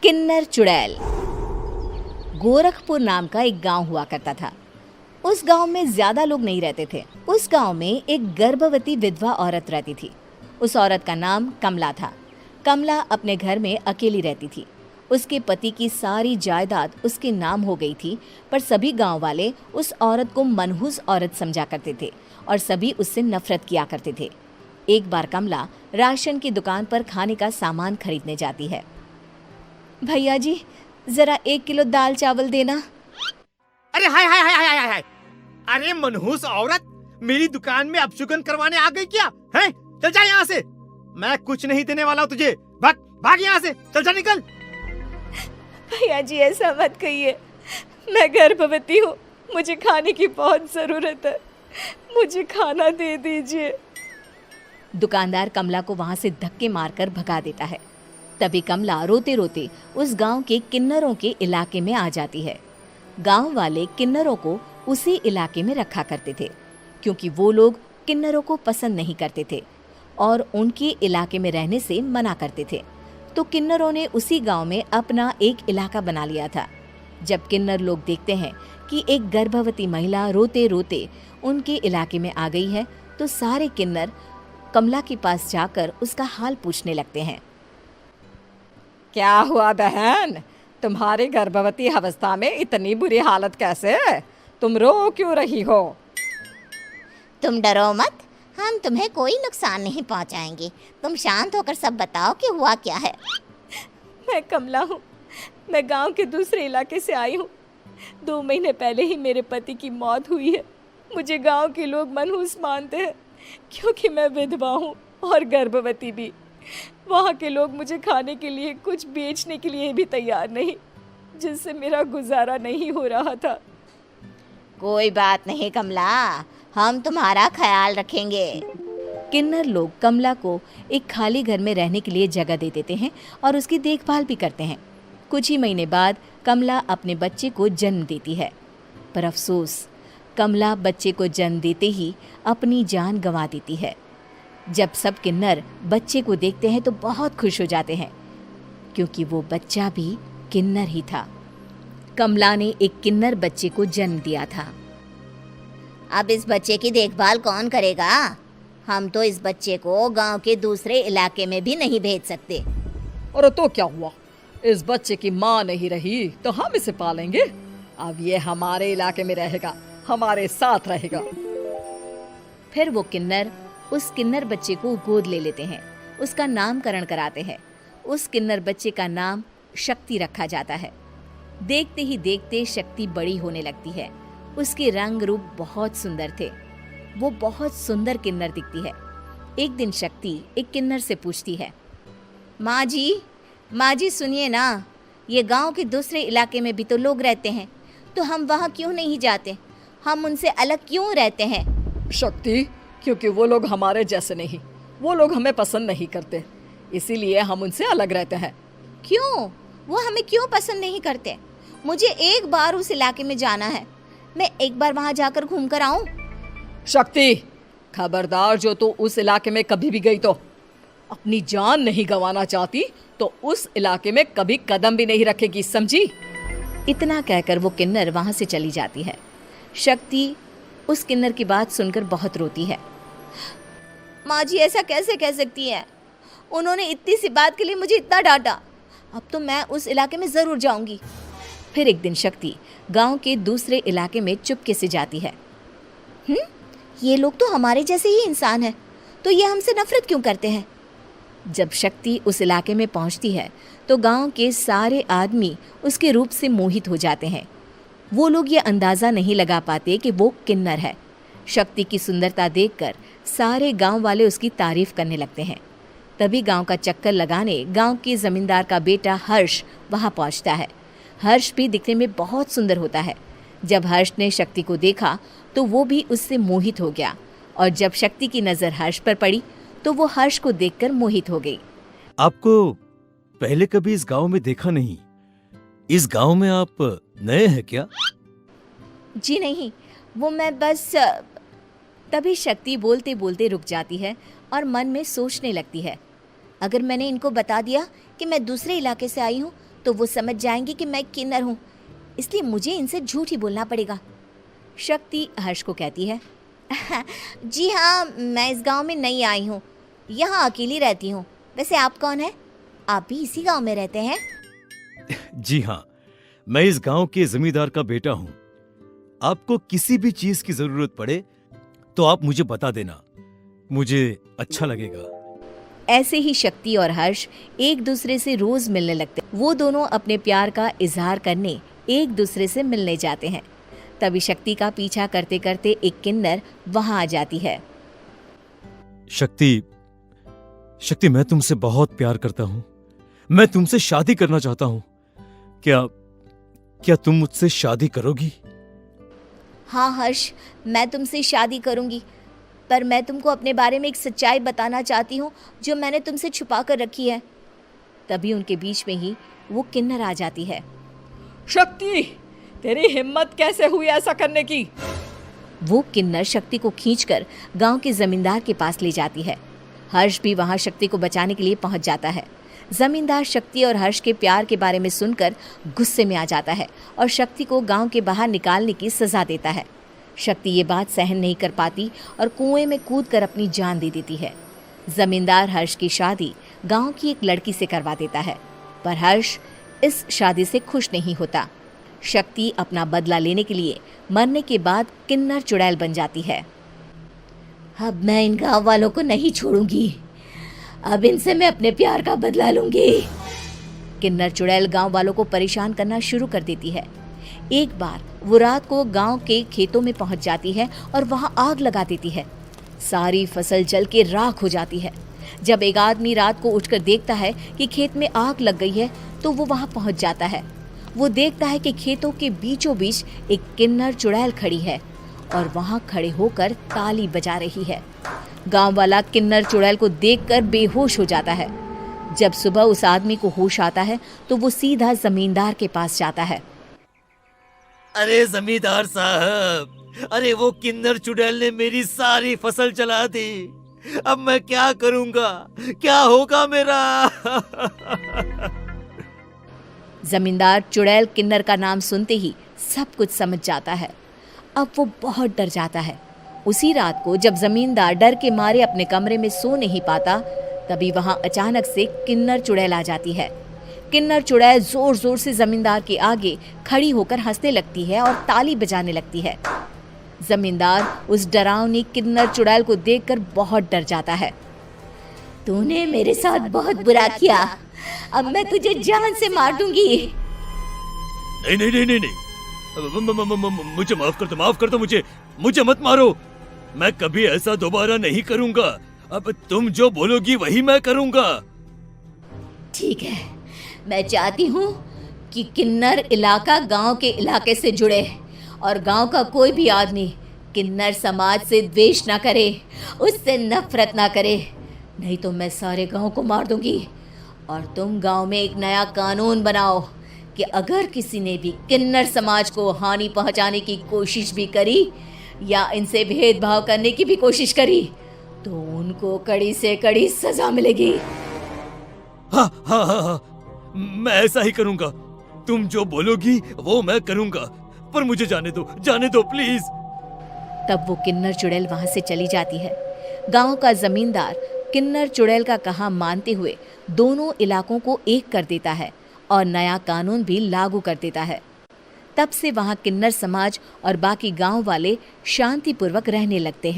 किन्नर चुड़ैल। गोरखपुर नाम का एक गांव हुआ करता था। उस गांव में ज्यादा लोग नहीं रहते थे। उस गांव में एक गर्भवती विधवा औरत रहती थी। उस औरत का नाम कमला था। कमला अपने घर में अकेली रहती थी। उसके पति की सारी जायदाद उसके नाम हो गई थी, पर सभी गांव वाले उस औरत को मनहूस औरत समझा करते थे और सभी उससे नफरत किया करते थे। एक बार कमला राशन की दुकान पर खाने का सामान खरीदने जाती है। भैया जी, जरा 1 किलो दाल चावल देना। अरे हाय हाय हाय हाय हाय हाय! अरे मनहूस औरत, मेरी दुकान में अपशुगन करवाने आ गई क्या? हैं? चल जा यहाँ से। मैं कुछ नहीं देने वाला हूँ तुझे। भाग भाग यहाँ से, चल जा, निकल। भैया जी, ऐसा मत कहिए। मैं गर्भवती हूँ, मुझे खाने की बहुत जरूरत है। मुझे खाना दे दीजिए। दुकानदार कमला को वहां से धक्के मारकर भगा देता है। तभी कमला रोते रोते उस गांव के किन्नरों के इलाके में आ जाती है। गांव वाले किन्नरों को उसी इलाके में रखा करते थे, क्योंकि वो लोग किन्नरों को पसंद नहीं करते थे और उनके इलाके में रहने से मना करते थे। तो किन्नरों ने उसी गांव में अपना एक इलाका बना लिया था। जब किन्नर लोग देखते हैं कि एक गर्भवती महिला रोते रोते उनके इलाके में आ गई है, तो सारे किन्नर कमला के पास जाकर उसका हाल पूछने लगते हैं। क्या हुआ बहन, तुम्हारी गर्भवती अवस्था में इतनी बुरी हालत कैसे है? तुम रो क्यों रही हो? तुम डरो मत, हम तुम्हें कोई नुकसान नहीं पहुंचाएंगे। तुम शांत होकर सब बताओ कि हुआ क्या है। मैं कमला हूँ। मैं गांव के दूसरे इलाके से आई हूँ। 2 महीने पहले ही मेरे पति की मौत हुई है। मुझे गांव के लोग मनहूस मानते हैं, क्योंकि मैं विधवा हूँ और गर्भवती भी। वहाँ के लोग मुझे खाने के लिए कुछ बेचने के लिए भी तैयार नहीं, जिससे मेरा गुजारा नहीं हो रहा था। कोई बात नहीं कमला, हम तुम्हारा ख्याल रखेंगे। किन्नर लोग कमला को एक खाली घर में रहने के लिए जगह दे देते हैं और उसकी देखभाल भी करते हैं। कुछ ही महीने बाद कमला अपने बच्चे को जन्म देती है, पर अफसोस, कमला बच्चे को जन्म देते ही अपनी जान गंवा देती है। जब सब किन्नर बच्चे को देखते हैं तो बहुत खुश हो जाते हैं, क्योंकि वो बच्चा भी किन्नर ही था। कमला ने एक किन्नर बच्चे को जन्म दिया था। अब इस बच्चे की देखभाल कौन करेगा? हम तो इस बच्चे को गांव के दूसरे इलाके में भी नहीं भेज सकते। और तो क्या हुआ, इस बच्चे की माँ नहीं रही तो हम इसे पालेंगे। अब ये हमारे इलाके में रहेगा, हमारे साथ रहेगा। फिर वो किन्नर उस किन्नर बच्चे को गोद ले लेते हैं, उसका नामकरण कराते हैं। उस किन्नर बच्चे का नाम शक्ति रखा जाता है। देखते ही देखते शक्ति बड़ी होने लगती है। उसके रंग रूप बहुत सुंदर थे। वो बहुत सुंदर किन्नर दिखती है। एक दिन शक्ति एक किन्नर से पूछती है, माँ जी सुनिए ना, ये गांव के दूसरे इलाके में भी तो लोग रहते हैं, तो हम वहाँ क्यों नहीं जाते? हम उनसे अलग क्यों रहते हैं? शक्ति, क्योंकि वो लोग हमारे जैसे नहीं, वो लोग हमें पसंद नहीं करते, इसीलिए हम उनसे अलग रहते हैं। क्यों? वो हमें क्यों पसंद नहीं करते? मुझे एक बार उस इलाके में जाना है। मैं एक बार वहाँ जाकर घूम कर आऊँ। शक्ति, खबरदार, जो तू उस इलाके में कभी भी गई तो अपनी जान नहीं गंवाना चाहती तो उस इलाके में कभी कदम भी नहीं रखेगी, समझी? इतना कहकर वो किन्नर वहाँ से चली जाती है। शक्ति उस किन्नर की बात सुनकर बहुत रोती है। माँ जी, ऐसा कैसे कह सकती हैं? उन्होंने इतनी सी बात के लिए मुझे इतना डांटा। अब तो मैं उस इलाके में ज़रूर जाऊंगी। फिर एक दिन शक्ति गांव के दूसरे इलाके में चुपके से जाती है। ये लोग तो हमारे जैसे ही इंसान हैं, तो ये हमसे नफरत क्यों करते हैं? जब शक्ति उस इलाके में पहुंचती है तो गांव के सारे आदमी उसके रूप से मोहित हो जाते हैं। वो लोग ये अंदाज़ा नहीं लगा पाते कि वो किन्नर है। शक्ति की सुंदरता देखकर सारे गांव वाले उसकी तारीफ करने लगते हैं। तभी गांव का चक्कर लगाने गांव के जमींदार का बेटा हर्ष वहां पहुंचता है। हर्ष भी दिखने में बहुत सुंदर होता है। जब हर्ष ने शक्ति को देखा तो वो भी उससे मोहित हो गया, और जब शक्ति की नज़र हर्ष पर पड़ी तो वो हर्ष को देखकर मोहित हो गई। आपको पहले कभी इस गांव में देखा नहीं। इस गांव में आप नए हैं क्या? जी नहीं, वो मैं बस। तभी शक्ति बोलते बोलते रुक जाती है और मन में सोचने लगती है, अगर मैंने इनको बता दिया कि मैं दूसरे इलाके से आई हूँ तो वो समझ जाएंगे कि मैं किन्नर हूँ, इसलिए मुझे इनसे झूठ ही बोलना पड़ेगा। शक्ति हर्ष को कहती है, जी हाँ, मैं इस गांव में नई आई हूँ, यहाँ अकेली रहती हूँ। वैसे आप कौन है? आप भी इसी गांव में रहते हैं? जी हाँ, मैं इस गांव के जमींदार का बेटा हूँ। आपको किसी भी चीज की जरूरत पड़े तो आप मुझे बता देना, मुझे अच्छा लगेगा। ऐसे ही शक्ति और हर्ष एक दूसरे से रोज मिलने लगते। वो दोनों अपने प्यार का इजहार करने एक दूसरे से मिलने जाते हैं। तभी शक्ति का पीछा करते करते एक किन्नर वहां आ जाती है। शक्ति, शक्ति, मैं तुमसे बहुत प्यार करता हूँ। मैं तुमसे शादी करना चाहता हूँ। क्या तुम मुझसे शादी करोगी? हाँ हर्ष, मैं तुमसे शादी करूँगी, पर मैं तुमको अपने बारे में एक सच्चाई बताना चाहती हूँ जो मैंने तुमसे छुपा कर रखी है। तभी उनके बीच में ही वो किन्नर आ जाती है। शक्ति, तेरी हिम्मत कैसे हुई ऐसा करने की? वो किन्नर शक्ति को खींचकर गांव के जमींदार के पास ले जाती है। हर्ष भी वहां शक्ति को बचाने के लिए पहुंच जाता है। जमींदार शक्ति और हर्ष के प्यार के बारे में सुनकर गुस्से में आ जाता है और शक्ति को गांव के बाहर निकालने की सजा देता है। शक्ति ये बात सहन नहीं कर पाती और कुएं में कूदकर अपनी जान दे देती है। जमींदार हर्ष की शादी गांव की एक लड़की से करवा देता है, पर हर्ष इस शादी से खुश नहीं होता। शक्ति अपना बदला लेने के लिए मरने के बाद किन्नर चुड़ैल बन जाती है। अब मैं इन गाँव वालों को नहीं छोड़ूंगी, अब इनसे मैं अपने प्यार का बदला लूंगी। किन्नर चुड़ैल गांव वालों को परेशान करना शुरू कर देती है। एक बार वो रात को गांव के खेतों में पहुंच जाती है और वहां आग लगा देती है। सारी फसल जल के राख हो जाती है। जब एक आदमी रात को उठकर देखता है कि खेत में आग लग गई है तो वो वहां पहुंच जाता है। वो देखता है कि खेतों के बीचों बीच एक किन्नर चुड़ैल खड़ी है और वहां खड़े होकर ताली बजा रही है। गांव वाला किन्नर चुड़ैल को देखकर बेहोश हो जाता है। जब सुबह उस आदमी को होश आता है तो वो सीधा जमींदार के पास जाता है। अरे जमींदार साहब, अरे वो किन्नर चुड़ैल ने मेरी सारी फसल जला दी। अब मैं क्या करूंगा? क्या होगा मेरा? जमींदार चुड़ैल किन्नर का नाम सुनते ही सब कुछ समझ जाता है। अब वो बहुत डर जाता है। उसी रात को जब जमींदार डर के मारे अपने कमरे में सो नहीं पाता, तभी वहां अचानक से किन्नर चुड़ैल आ जाती है। किन्नर चुड़ैल जोर जोर से जमींदार के आगे खड़ी होकर हंसने लगती है और ताली बजाने लगती है। जमींदार उस डरावनी किन्नर चुड़ैल को देखकर बहुत डर जाता है। तूने मेरे साथ बहुत बुरा किया, अब मैं तुझे जान से मार दूंगी। नहीं नहीं नहीं नहीं नहीं, मुझे माफ कर दो, मुझे मत मारो। मैं कभी ऐसा दोबारा नहीं करूंगा। अब तुम जो बोलोगी वही मैं करूंगा। ठीक है, मैं चाहती हूँ कि किन्नर इलाका गांव के इलाके से जुड़े और गांव का कोई भी आदमी किन्नर समाज से द्वेष ना करे, उससे नफरत ना करे, नहीं तो मैं सारे गांव को मार दूंगी। और तुम गांव में एक नया कानून बनाओ कि अगर किसी ने भी किन्नर समाज को हानि पहुंचाने की कोशिश भी करी या इनसे भेदभाव करने की भी कोशिश करी तो उनको कड़ी से कड़ी सजा मिलेगी। हाँ हाँ हाँ हाँ, मैं ऐसा ही करूंगा। तुम जो बोलोगी वो मैं करूंगा, पर मुझे जाने दो प्लीज। तब वो किन्नर चुड़ैल वहां से चली जाती है। गांव का जमींदार किन्नर चुड़ैल का कहा मानते हुए दोनों इलाकों को एक कर देता है और नया कानून भी लागू कर देता है। तब से वहां किन्नर समाज और बाकी गांव वाले शांतिपूर्वक रहने लगते हैं।